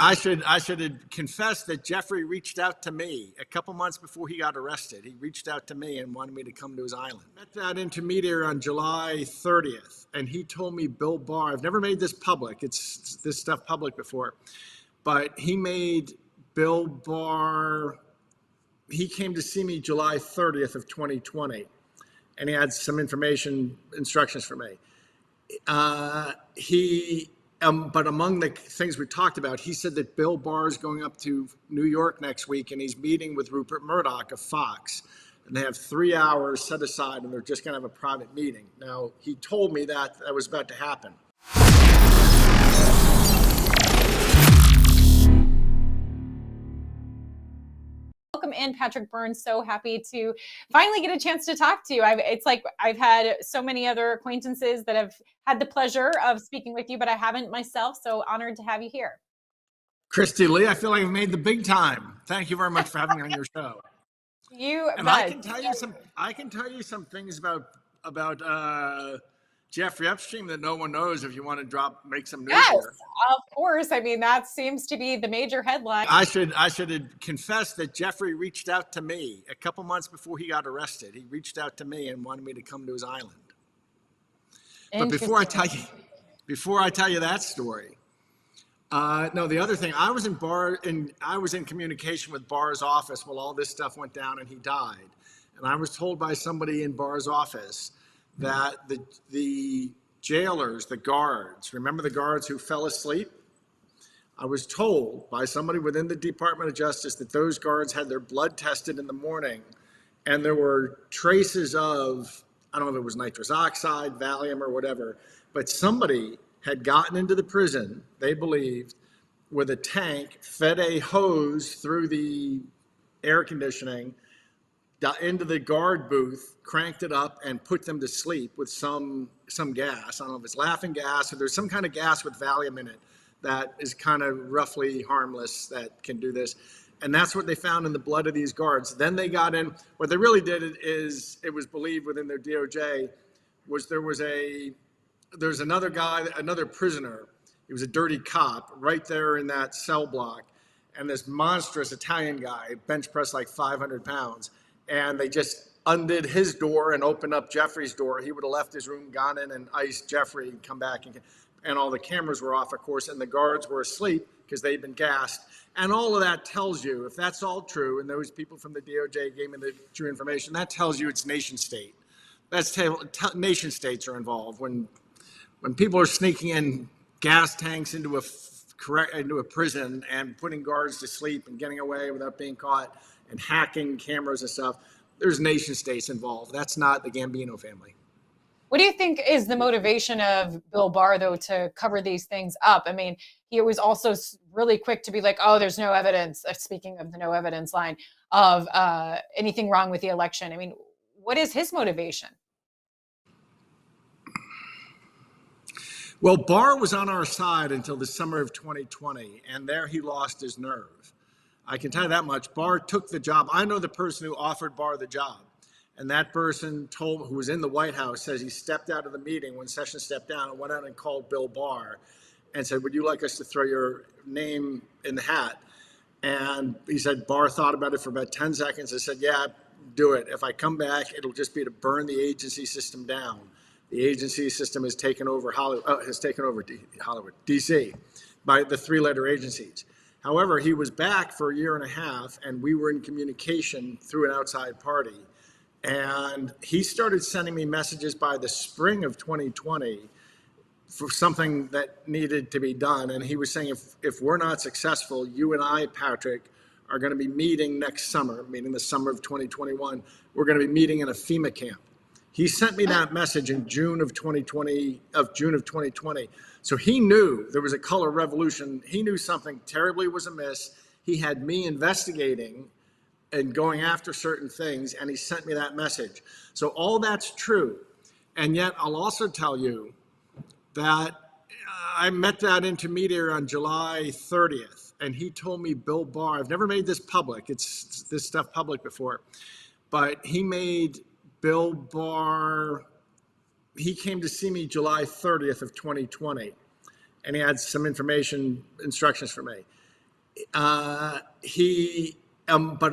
I should confess that Jeffrey reached out to me a couple months before he got arrested. He reached out to me and wanted me to come to his island. Met that intermediary on July 30th, and he told me Bill Barr. I've never made this public. It's this stuff public before, but he made Bill Barr. He came to see me July 30th of 2020, and he had some instructions for me. But among the things we talked about, he said that Bill Barr is going up to New York next week, and he's meeting with Rupert Murdoch of Fox. And they have 3 hours set aside, and they're just going to have a private meeting. Now, he told me that was about to happen. Welcome in, Patrick Byrne. So happy to finally get a chance to talk to you. It's like I've had so many other acquaintances that have had the pleasure of speaking with you, but I haven't myself. So honored to have you here. Kristi, Leigh, I feel like I've made the big time. Thank you very much for having me on your show. I can tell you some things about Jeffrey Epstein that no one knows if you want to make some news here. Of course. I mean, that seems to be the major headline. I should confess that Jeffrey reached out to me a couple months before he got arrested. He reached out to me and wanted me to come to his island. But before I tell you that story, no, the other thing, I was in communication with Barr's office while all this stuff went down and he died. And I was told by somebody in Barr's office that the jailers, the guards, remember the guards who fell asleep? I was told by somebody within the Department of Justice that those guards had their blood tested in the morning and there were traces of, I don't know if it was nitrous oxide, Valium or whatever, but somebody had gotten into the prison, they believed, with a tank, fed a hose through the air conditioning, got into the guard booth, cranked it up, and put them to sleep with some gas. I don't know if it's laughing gas or there's some kind of gas with Valium in it that is kind of roughly harmless that can do this. And that's what they found in the blood of these guards. Then they got in, what they really did is, it was believed within their DOJ, was there's another guy, another prisoner. He was a dirty cop right there in that cell block. And this monstrous Italian guy bench pressed like 500 pounds. And they just undid his door and opened up Jeffrey's door. He would have left his room, gone in and iced Jeffrey and come back. And all the cameras were off, of course, and the guards were asleep because they'd been gassed. And all of that tells you, if that's all true, and those people from the DOJ gave me the true information, that tells you it's nation state. Nation states are involved. When people are sneaking in gas tanks into a prison and putting guards to sleep and getting away without being caught and hacking cameras and stuff, there's nation states involved. That's not the Gambino family. What do you think is the motivation of Bill Barr, though, to cover these things up? I mean, he was also really quick to be like, oh, there's no evidence, speaking of the no evidence line, of anything wrong with the election. I mean, what is his motivation? Well, Barr was on our side until the summer of 2020, and there he lost his nerve. I can tell you that much. Barr took the job. I know the person who offered Barr the job. And that person who was in the White House, says he stepped out of the meeting when Sessions stepped down and went out and called Bill Barr and said, would you like us to throw your name in the hat? And he said, Barr thought about it for about 10 seconds. I said, yeah, do it. If I come back, it'll just be to burn the agency system down. The agency system has taken over DC, by the three-letter agencies. However, he was back for a year and a half, and we were in communication through an outside party. And he started sending me messages by the spring of 2020 for something that needed to be done. And he was saying, if we're not successful, you and I, Patrick, are going to be meeting next summer, meaning the summer of 2021. We're going to be meeting in a FEMA camp. He sent me that message in June of 2020. So he knew there was a color revolution. He knew something terribly was amiss. He had me investigating and going after certain things, and he sent me that message. So all that's true. And yet I'll also tell you that I met that intermediary on July 30th, and he told me Bill Barr, I've never made this public, it's this stuff public before, but he made Bill Barr, he came to see me July 30th of 2020, and he had some instructions for me. But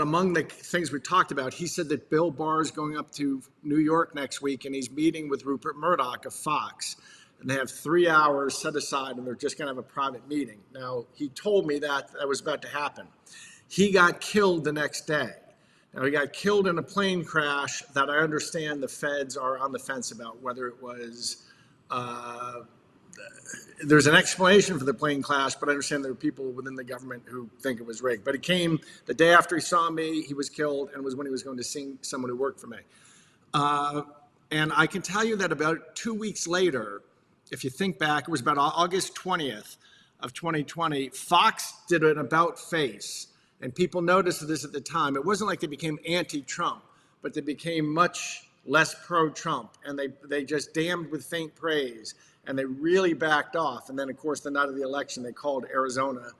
among the things we talked about, he said that Bill Barr is going up to New York next week, and he's meeting with Rupert Murdoch of Fox. And they have 3 hours set aside, and they're just going to have a private meeting. Now, he told me that was about to happen. He got killed the next day. Now, he got killed in a plane crash that I understand the feds are on the fence about whether it was. There's an explanation for the plane crash, but I understand there are people within the government who think it was rigged. But it came the day after he saw me, he was killed, and it was when he was going to see someone who worked for me. And I can tell you that about 2 weeks later, if you think back, it was about August 20th of 2020, Fox did an about face, and people noticed this at the time. It wasn't like they became anti-Trump, but they became much less pro-Trump, and they just damned with faint praise, and they really backed off. And then, of course, the night of the election, they called Arizona,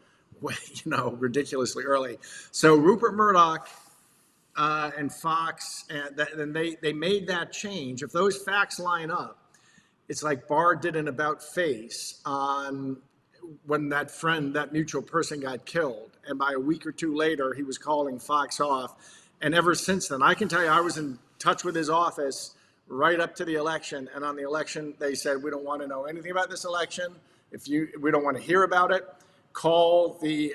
ridiculously early. So Rupert Murdoch and Fox, and they made that change. If those facts line up, it's like Barr did an about face on when that mutual person got killed. And by a week or two later, he was calling Fox off. And ever since then, I can tell you, I was in touch with his office right up to the election. And on the election, they said, we don't want to know anything about this election. We don't want to hear about it. Call the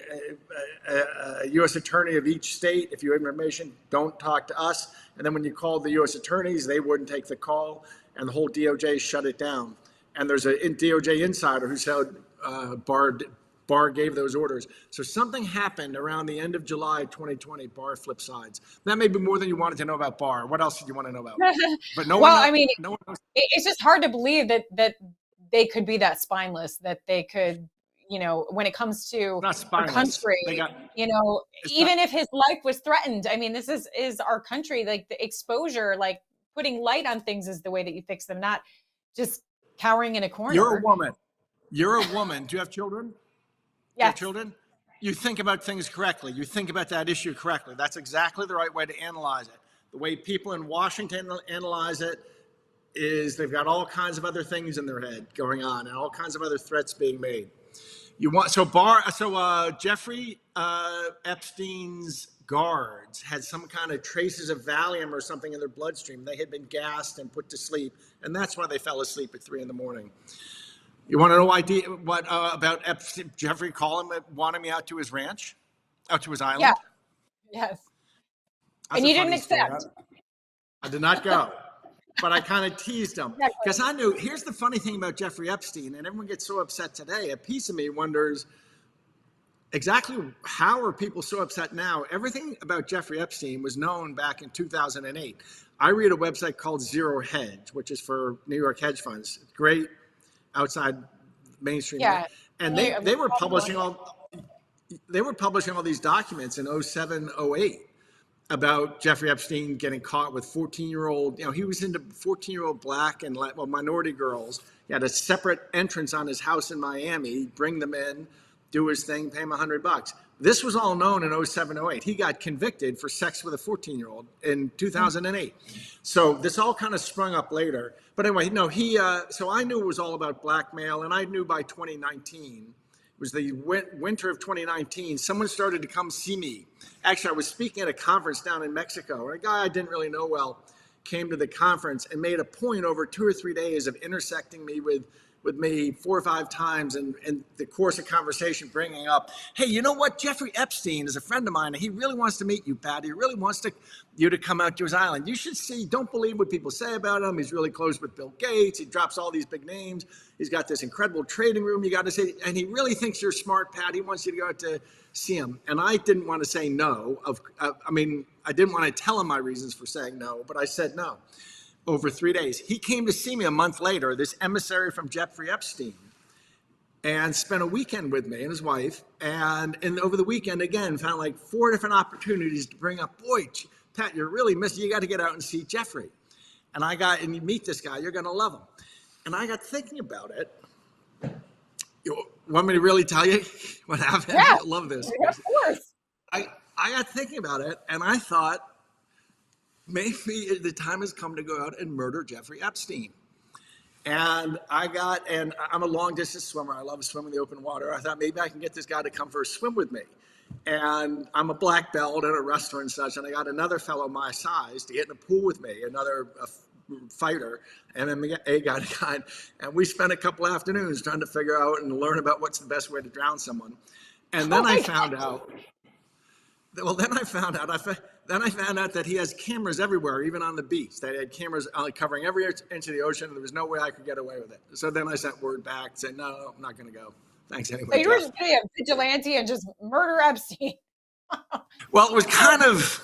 U.S. attorney of each state. If you have information, don't talk to us. And then when you called the U.S. attorneys, they wouldn't take the call, and the whole DOJ shut it down. And there's a DOJ insider who said Barr gave those orders. So something happened around the end of July 2020. Barr flipped sides. That may be more than you wanted to know about Barr. What else did you want to know about? But no well, one. I mean, no one knows. It's just hard to believe that they could be that spineless, that they could, when it comes to our country, even if his life was threatened. I mean, this is our country. Like, the exposure, like putting light on things is the way that you fix them, not just cowering in a corner. You're a woman. Do you have children? Yes. You have children? You think about things correctly. You think about that issue correctly. That's exactly the right way to analyze it. The way people in Washington analyze it is they've got all kinds of other things in their head going on and all kinds of other threats being made. Jeffrey Epstein's guards had some kind of traces of Valium or something in their bloodstream. They had been gassed and put to sleep, and that's why they fell asleep at 3 a.m. You want to know what about Epstein, Jeffrey wanting me out to his ranch, out to his island? Yeah. Yes. That's and you didn't accept. I did not go. But I kind of teased him because I knew. Here's the funny thing about Jeffrey Epstein, and everyone gets so upset today. A piece of me wonders exactly how are people so upset now. Everything about Jeffrey Epstein was known back in 2008. I read a website called Zero Hedge, which is for New York hedge funds. It's great outside mainstream. Yeah. And they were publishing all these documents in 07, 08. About Jeffrey Epstein getting caught with 14-year-old, he was into 14-year-old black and minority girls. He had a separate entrance on his house in Miami. He'd bring them in, do his thing, pay him $100. This was all known in 07, 08. He got convicted for sex with a 14-year-old in 2008. So this all kind of sprung up later. But anyway, so I knew it was all about blackmail, and I knew by 2019, it was the winter of 2019, someone started to come see me. Actually, I was speaking at a conference down in Mexico, and a guy I didn't really know well came to the conference and made a point over 2 or 3 days of intersecting me with me 4 or 5 times, and in the course of conversation bringing up, hey, you know what? Jeffrey Epstein is a friend of mine, and he really wants to meet you, Pat. He really wants you to come out to his island. You should see, don't believe what people say about him. He's really close with Bill Gates. He drops all these big names. He's got this incredible trading room, you got to say, and he really thinks you're smart, Pat. He wants you to go out to see him. And I didn't want to say no. I didn't want to tell him my reasons for saying no, but I said no. Over 3 days. He came to see me a month later, this emissary from Jeffrey Epstein, and spent a weekend with me and his wife. And over the weekend, again, found like 4 different opportunities to bring up, boy, Pat, you're really missing, you got to get out and see Jeffrey. And you meet this guy, you're going to love him. And I got thinking about it. You want me to really tell you what happened? Yeah, I love this. Of course. I got thinking about it, and I thought, maybe the time has come to go out and murder Jeffrey Epstein. And I'm a long distance swimmer. I love swimming in the open water. I thought maybe I can get this guy to come for a swim with me. And I'm a black belt at a wrestler and such, and I got another fellow my size to get in the pool with me, another fighter, MMA guy, and we spent a couple afternoons trying to figure out and learn about what's the best way to drown someone. And then I found out. Well, then I found out that he has cameras everywhere, even on the beach. They had cameras covering every inch of the ocean, and there was no way I could get away with it. So then I sent word back saying, no, I'm not going to go. Thanks anyway. So you were just going to be a vigilante and just murder Epstein. Well, it was kind of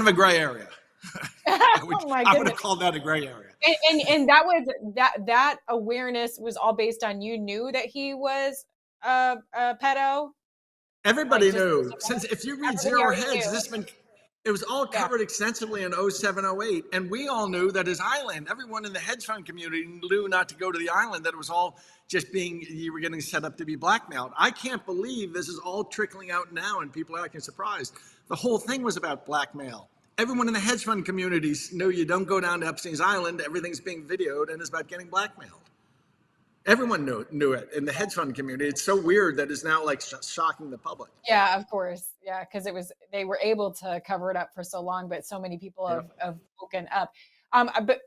a gray area. I would have called that a gray area. And that was that awareness was all based on, you knew that he was a pedo. Everybody knew. Since if you read Zero Heads, it was all covered extensively in 07, 08. And we all knew that his island, everyone in the hedge fund community knew not to go to the island, that it was all just you were getting set up to be blackmailed. I can't believe this is all trickling out now and people are acting surprised. The whole thing was about blackmail. Everyone in the hedge fund communities knew you don't go down to Epstein's island, everything's being videoed, and it's about getting blackmailed. Everyone knew it in the hedge fund community. It's so weird that it's now like shocking the public. Yeah, of course. Yeah, because they were able to cover it up for so long, but so many people have woken up. But